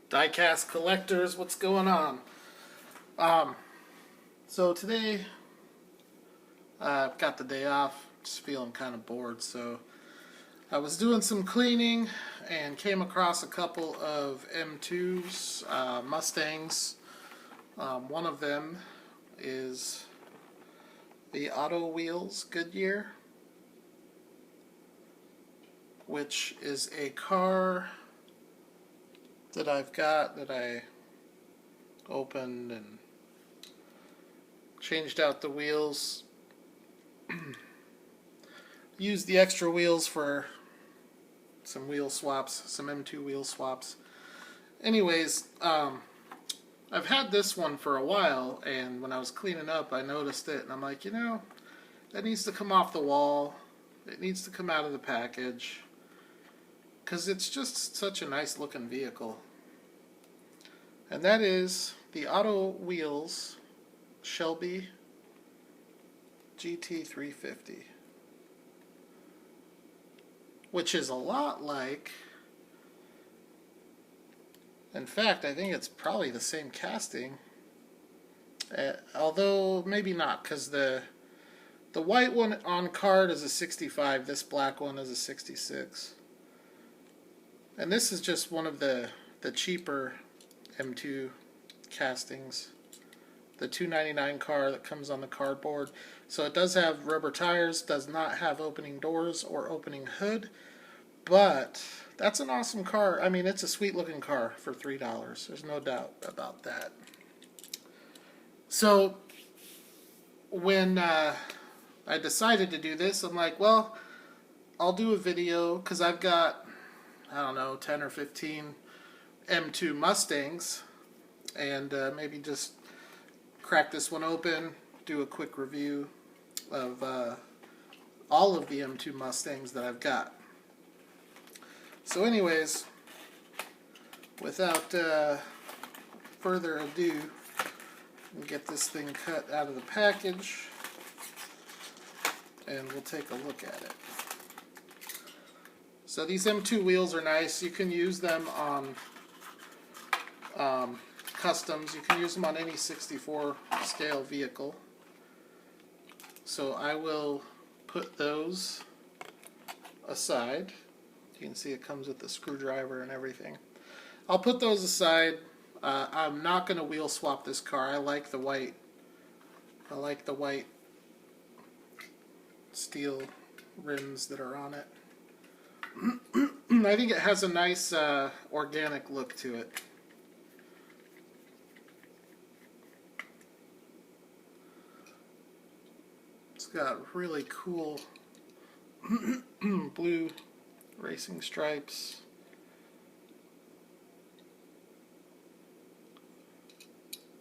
Diecast collectors, what's going on? Um, so today I've got the day off, just feeling kind of bored. So I was doing some cleaning and came across a couple of M2s, Mustangs. One of them is the Auto Wheels Goodyear, which is a car that I've got that I opened and changed out the wheels. Used the extra wheels for some wheel swaps, some M2 wheel swaps. Anyways, I've had this one for a while, and when I was cleaning up, I noticed it, and I'm like, that needs to come off the wall. It needs to come out of the package, because it's just such a nice looking vehicle. And that is the Auto Wheels Shelby GT350, which is a lot like, in fact, I think it's probably the same casting, although maybe not, because the white one on card is a 65, this black one is a 66. And this is just one of the cheaper M2 castings. The $2.99 car that comes on the cardboard. So it does have rubber tires, does not have opening doors or opening hood, but that's an awesome car. I mean, it's a sweet looking car for $3. There's no doubt about that. So when I decided to do this, I'm like, well, I'll do a video because I've got, I don't know, 10 or 15 M2 Mustangs, and maybe just crack this one open, do a quick review of all of the M2 Mustangs that I've got. So anyways, without further ado, we'll get this thing cut out of the package and we'll take a look at it. So these M2 wheels are nice. You can use them on customs. You can use them on any 64 scale vehicle. So I will put those aside. You can see it comes with the screwdriver and everything. I'll put those aside. I'm not going to wheel swap this car. I like the white. I like the white steel rims that are on it. I think it has a nice organic look to it. It's got really cool blue racing stripes.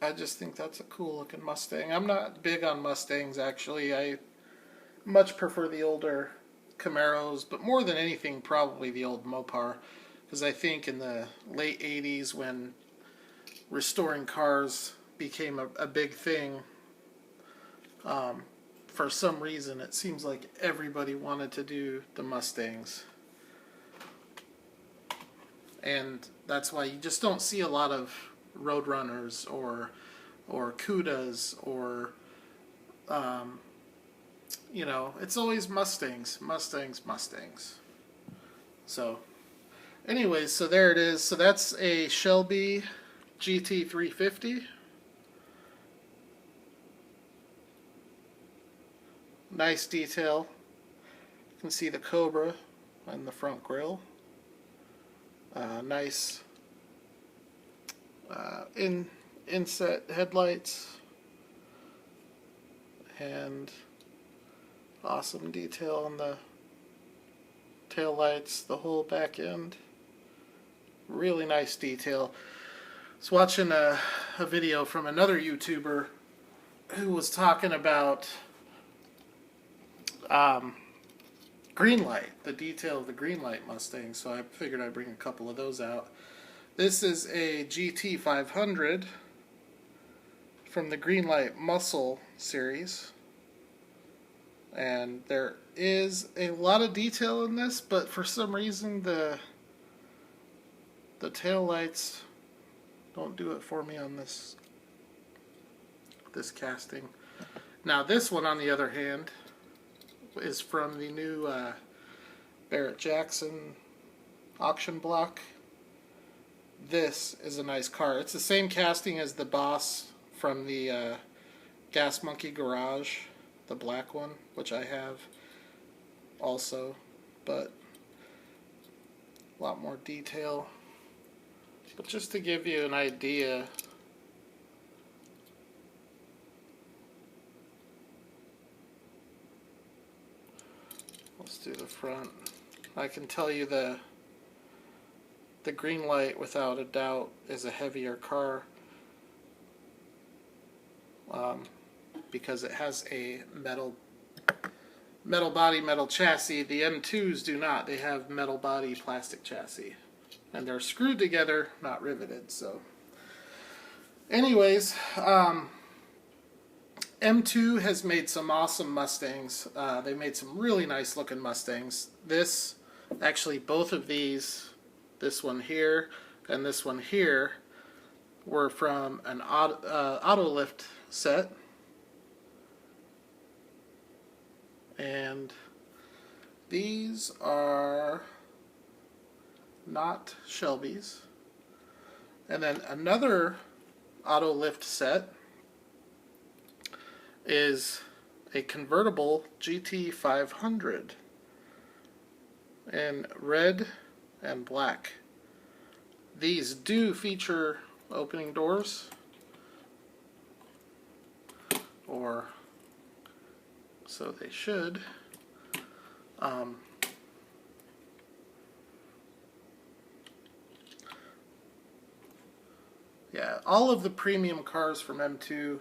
I just think that's a cool looking Mustang. I'm not big on Mustangs actually. I much prefer the older Camaros, but more than anything probably the old Mopar, because I think in the late 80s when restoring cars became a big thing, for some reason it seems like everybody wanted to do the Mustangs, and that's why you just don't see a lot of Roadrunners or Cudas or it's always Mustangs. So anyways, so there it is. So that's a Shelby GT350. Nice detail. You can see the Cobra on the front grille. Nice inset headlights. And awesome detail on the tail lights, the whole back end. Really nice detail. I was watching a video from another YouTuber who was talking about green light, the detail of the green light Mustang, so I figured I'd bring a couple of those out. This is a GT500 from the Greenlight Muscle series, and there is a lot of detail in this, but for some reason the tail lights Don't do it for me on this casting. Now this one, on the other hand, is from the new Barrett-Jackson auction block. This is a nice car. It's the same casting as the Boss from the Gas Monkey Garage, the black one, which I have also, but a lot more detail. But just to give you an idea, let's do the front. I can tell you the green light without a doubt is a heavier car because it has a metal body, metal chassis. The M2s do not. They have metal body, plastic chassis. And they're screwed together, not riveted. So, anyways, M2 has made some awesome Mustangs. They made some really nice looking Mustangs. Actually both of these, this one here and this one here, were from an auto lift set. And these are not Shelby's. And then another auto lift set is a convertible GT500 in red and black. These do feature opening doors, or so they should. Yeah, all of the premium cars from M2,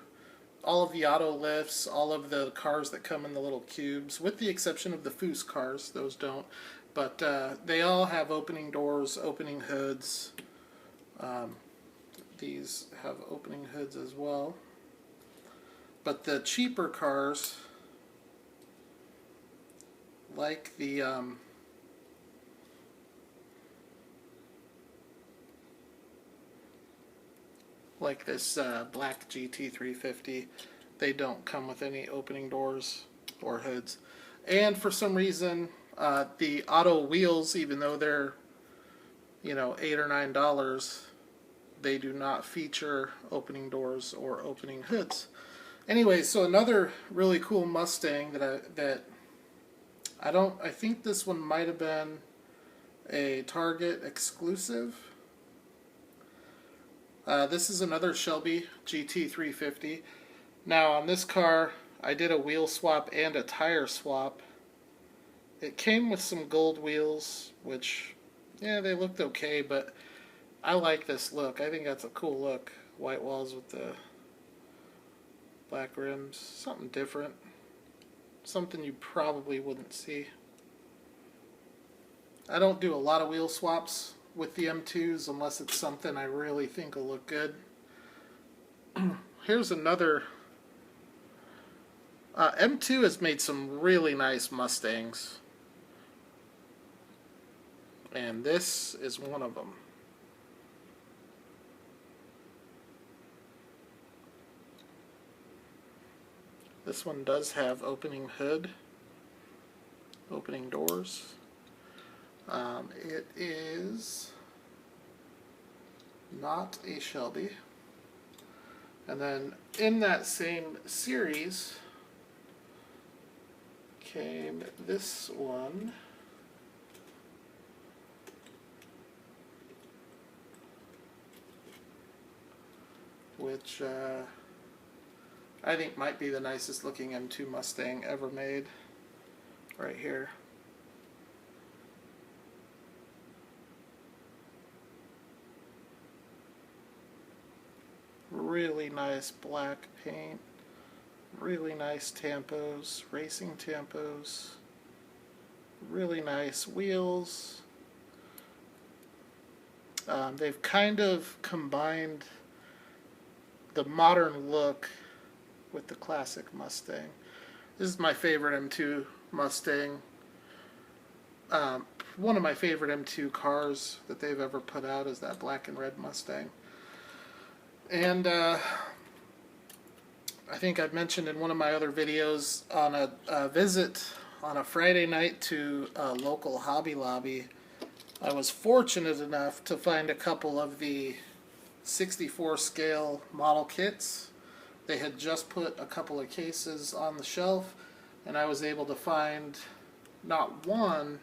all of the auto lifts, all of the cars that come in the little cubes, with the exception of the Foose cars, those don't, but they all have opening doors, opening hoods. These have opening hoods as well. But the cheaper cars, like the like this black GT350, they don't come with any opening doors or hoods. And for some reason, the auto wheels, even though they're, you know, $8 or $9, they do not feature opening doors or opening hoods. Anyway, so another really cool Mustang that I think this one might have been a Target exclusive. This is another Shelby GT350. Now on this car, I did a wheel swap and a tire swap. It came with some gold wheels, which, yeah, they looked okay, but I like this look. I think that's a cool look. White walls with the black rims. Something different. Something you probably wouldn't see. I don't do a lot of wheel swaps with the M2s unless it's something I really think will look good. Here's another. M2 has made some really nice Mustangs, and this is one of them. This one does have opening hood, opening doors. It is not a Shelby. And then in that same series came this one, which I think might be the nicest looking M2 Mustang ever made, right here. Really nice black paint, really nice tampos, racing tampos, really nice wheels. They've kind of combined the modern look with the classic Mustang. This is my favorite M2 Mustang. One of my favorite M2 cars that they've ever put out is that black and red Mustang. And I think I've mentioned in one of my other videos on a visit on a Friday night to a local Hobby Lobby, I was fortunate enough to find a couple of the 64 scale model kits. They had just put a couple of cases on the shelf, and I was able to find not one,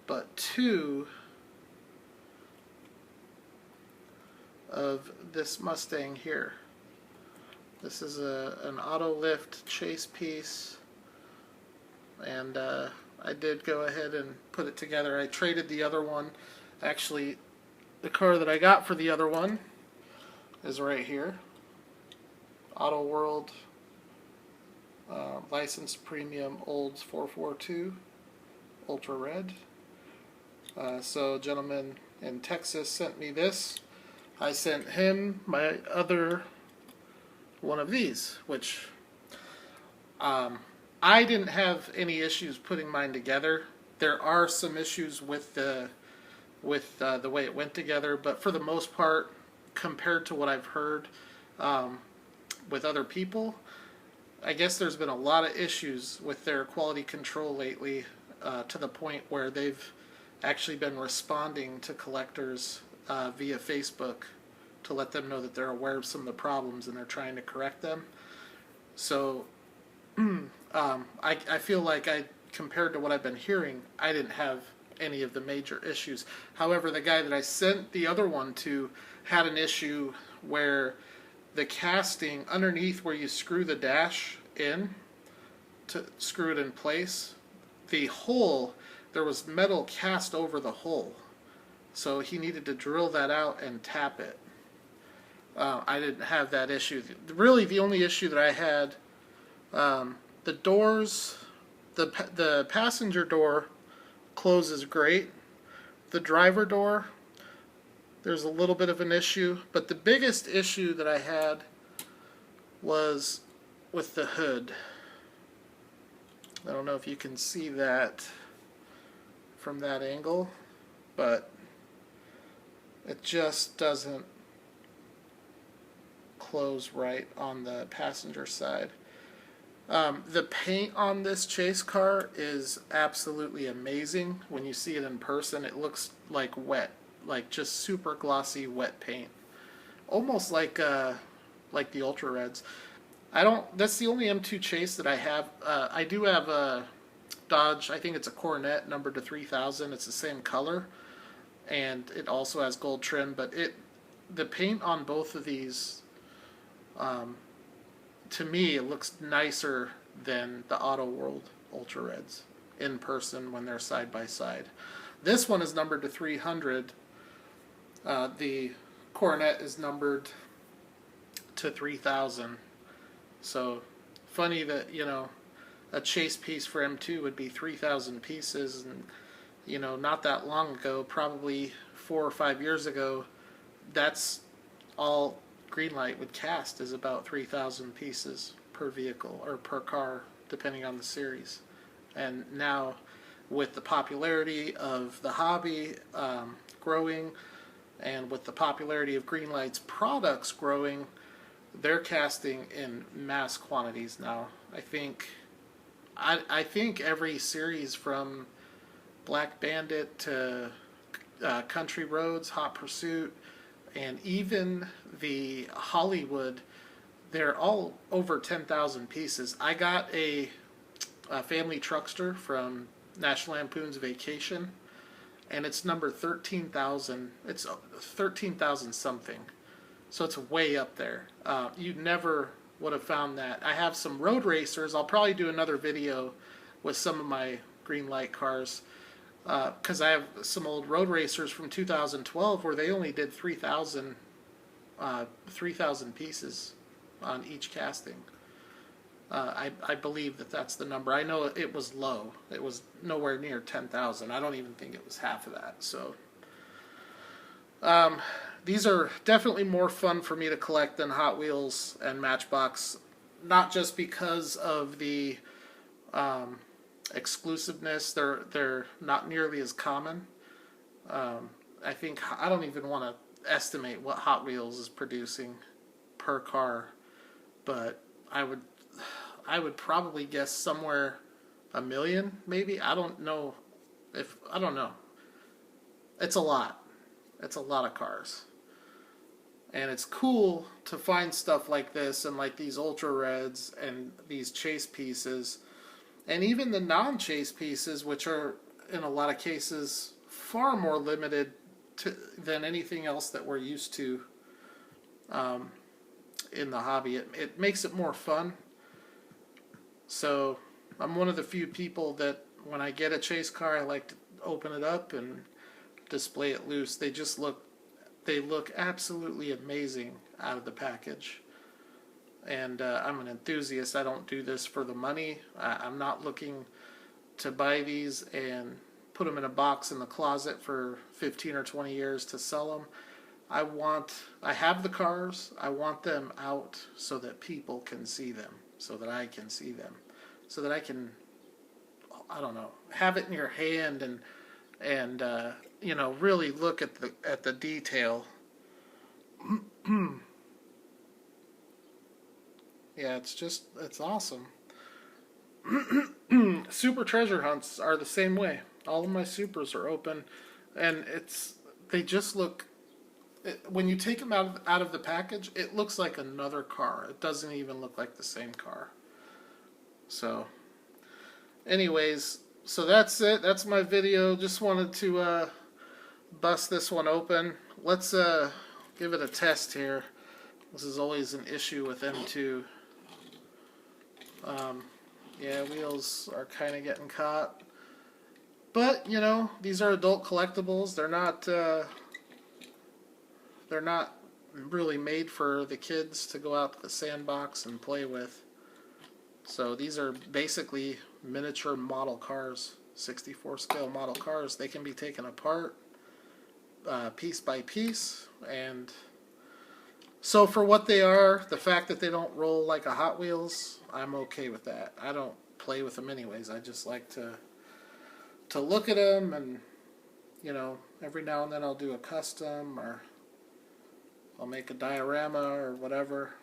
but two of this Mustang here. This is an auto lift chase piece, and I did go ahead and put it together. I traded the other one. Actually, the car that I got for the other one is right here. Auto World licensed premium Olds 442 Ultra Red. So a gentleman in Texas sent me this. I sent him my other one of these, which I didn't have any issues putting mine together. There are some issues with the way it went together, but for the most part, compared to what I've heard with other people, I guess there's been a lot of issues with their quality control lately, to the point where they've actually been responding to collectors via Facebook to let them know that they're aware of some of the problems and they're trying to correct them. So I feel like compared to what I've been hearing, I didn't have any of the major issues. However, the guy that I sent the other one to had an issue where the casting underneath where you screw the dash in to screw it in place, the hole, there was metal cast over the hole. So he needed to drill that out and tap it. I didn't have that issue. Really, the only issue that I had, the doors, the passenger door closes great. The driver door, there's a little bit of an issue, but the biggest issue that I had was with the hood. I don't know if you can see that from that angle, but it just doesn't close right on the passenger side. The paint on this chase car is absolutely amazing. When you see it in person, it looks like wet, like just super glossy wet paint, almost like the Ultra Reds. That's the only M2 Chase that I have. I do have a Dodge, I think it's a Coronet numbered to 3000. It's the same color, and it also has gold trim, but the paint on both of these, to me, it looks nicer than the Auto World Ultra Reds in person when they're side by side. This one is numbered to 300. The Coronet is numbered to 3000. So funny that, a chase piece for M2 would be 3,000 pieces, and not that long ago, probably 4 or 5 years ago, that's all Greenlight would cast, is about 3,000 pieces per vehicle or per car, depending on the series. And now, with the popularity of the hobby growing, and with the popularity of Greenlight's products growing, they're casting in mass quantities now. I think every series from Black Bandit to Country Roads, Hot Pursuit, and even the Hollywood, they're all over 10,000 pieces. I got a family truckster from National Lampoon's Vacation, and it's number 13,000. It's 13,000 something. So it's way up there. You never would have found that. I have some road racers. I'll probably do another video with some of my Greenlight cars, because I have some old road racers from 2012 where they only did 3,000 pieces on each casting. I believe that's the number. I know it was low. It was nowhere near 10,000. I don't even think it was half of that. So these are definitely more fun for me to collect than Hot Wheels and Matchbox, not just because of the exclusiveness. They're not nearly as common. I don't even want to estimate what Hot Wheels is producing per car, but I would probably guess somewhere $1 million, maybe. I don't know. It's a lot. It's a lot of cars. And it's cool to find stuff like this and like these ultra reds and these chase pieces and even the non-chase pieces, which are in a lot of cases far more limited than anything else that we're used to in the hobby. It makes it more fun. So I'm one of the few people that when I get a chase car, I like to open it up and display it loose. They look absolutely amazing out of the package. And I'm an enthusiast. I don't do this for the money. I'm not looking to buy these and put them in a box in the closet for 15 or 20 years to sell them. I have the cars. I want them out so that people can see them, so that I can see them, so that I can, I don't know, have it in your hand and you know, really look at the detail. Yeah, it's awesome. Super treasure hunts are the same way. All of my supers are open, and they just look. When you take them out of the package, it looks like another car. It doesn't even look like the same car. So, anyways, so that's it. That's my video. Just wanted to bust this one open. Let's give it a test here. This is always an issue with M2. Yeah, wheels are kind of getting caught. But, you know, these are adult collectibles. They're not really made for the kids to go out to the sandbox and play with. So these are basically miniature model cars, 64 scale model cars. They can be taken apart piece by piece, and so for what they are, the fact that they don't roll like a Hot Wheels, I'm okay with that. I don't play with them anyways. I just like to look at them, and you know, every now and then I'll do a custom, or I'll make a diorama or whatever.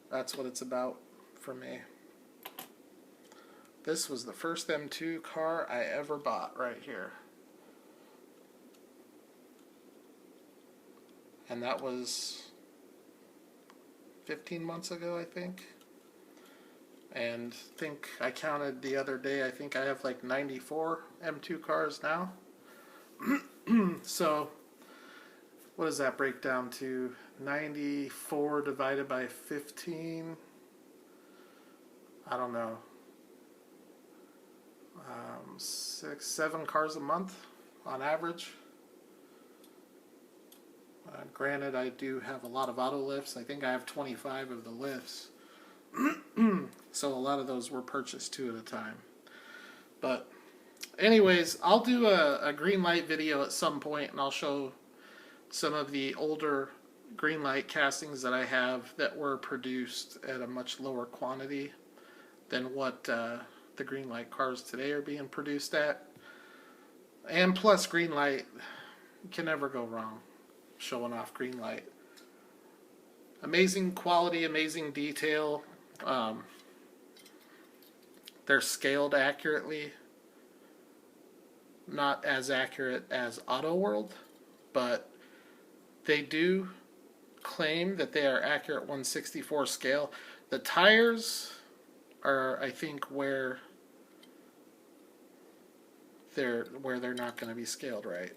That's what it's about for me. This was the first M2 car I ever bought right here. And that was 15 months ago, I think. And I counted the other day, I think I have like 94 M2 cars now. So, what does that break down to? 94 divided by 15? I don't know. 6, 7 cars a month on average. Granted, I do have a lot of auto lifts. I think I have 25 of the lifts. So a lot of those were purchased 2 at a time. But anyways, I'll do a green light video at some point, and I'll show some of the older green light castings that I have that were produced at a much lower quantity than what the green light cars today are being produced at. And plus, green light, you can never go wrong showing off green light. Amazing quality, amazing detail. They're scaled accurately. Not as accurate as Auto World, but they do claim that they are accurate 1/64 scale. The tires are, I think, where they're not going to be scaled right.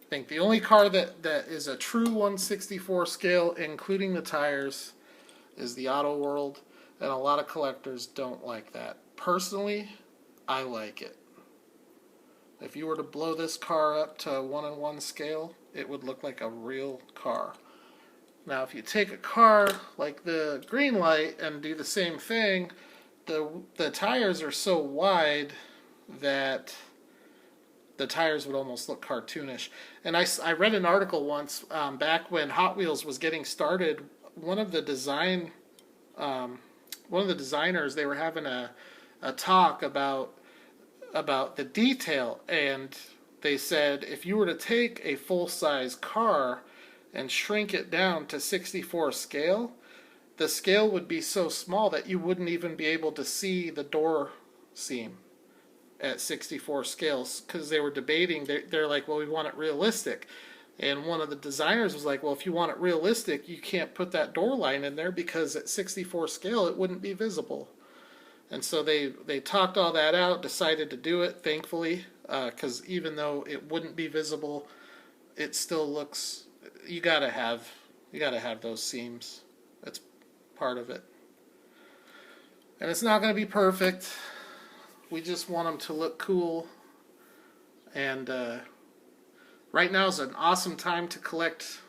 I think the only car that is a true 1/64 scale, including the tires, is the Auto World, and a lot of collectors don't like that. Personally, I like it. If you were to blow this car up to a 1:1 scale, it would look like a real car. Now, if you take a car like the green light and do the same thing, the tires are so wide that the tires would almost look cartoonish. And I read an article once back when Hot Wheels was getting started. One of the designers, they were having a talk about the detail, and they said if you were to take a full-size car and shrink it down to 64 scale, the scale would be so small that you wouldn't even be able to see the door seam at 64 scales, because they were debating. They're like, well, we want it realistic. And one of the designers was like, well, if you want it realistic, you can't put that door line in there, because at 64 scale it wouldn't be visible. And so they talked all that out, decided to do it, thankfully, because even though it wouldn't be visible, it still looks, you gotta have those seams. That's part of it. And it's not going to be perfect. We just want them to look cool. And right now is an awesome time to collect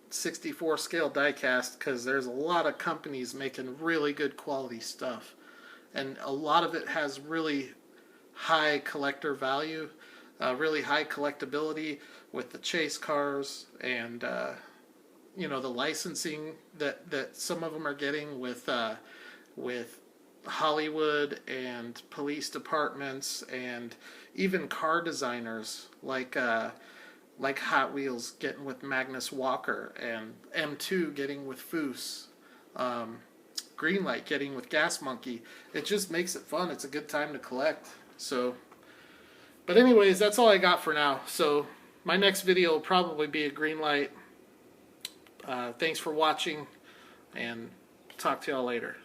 64 scale diecast, because there's a lot of companies making really good quality stuff. And a lot of it has really high collector value, really high collectability with the chase cars, and you know, the licensing that some of them are getting with Hollywood and police departments, and even car designers like Hot Wheels getting with Magnus Walker, and M2 getting with Foose, Greenlight getting with Gas Monkey. It just makes it fun. It's a good time to collect. So, but anyways, that's all I got for now. So my next video will probably be a Greenlight. Thanks for watching, and talk to y'all later.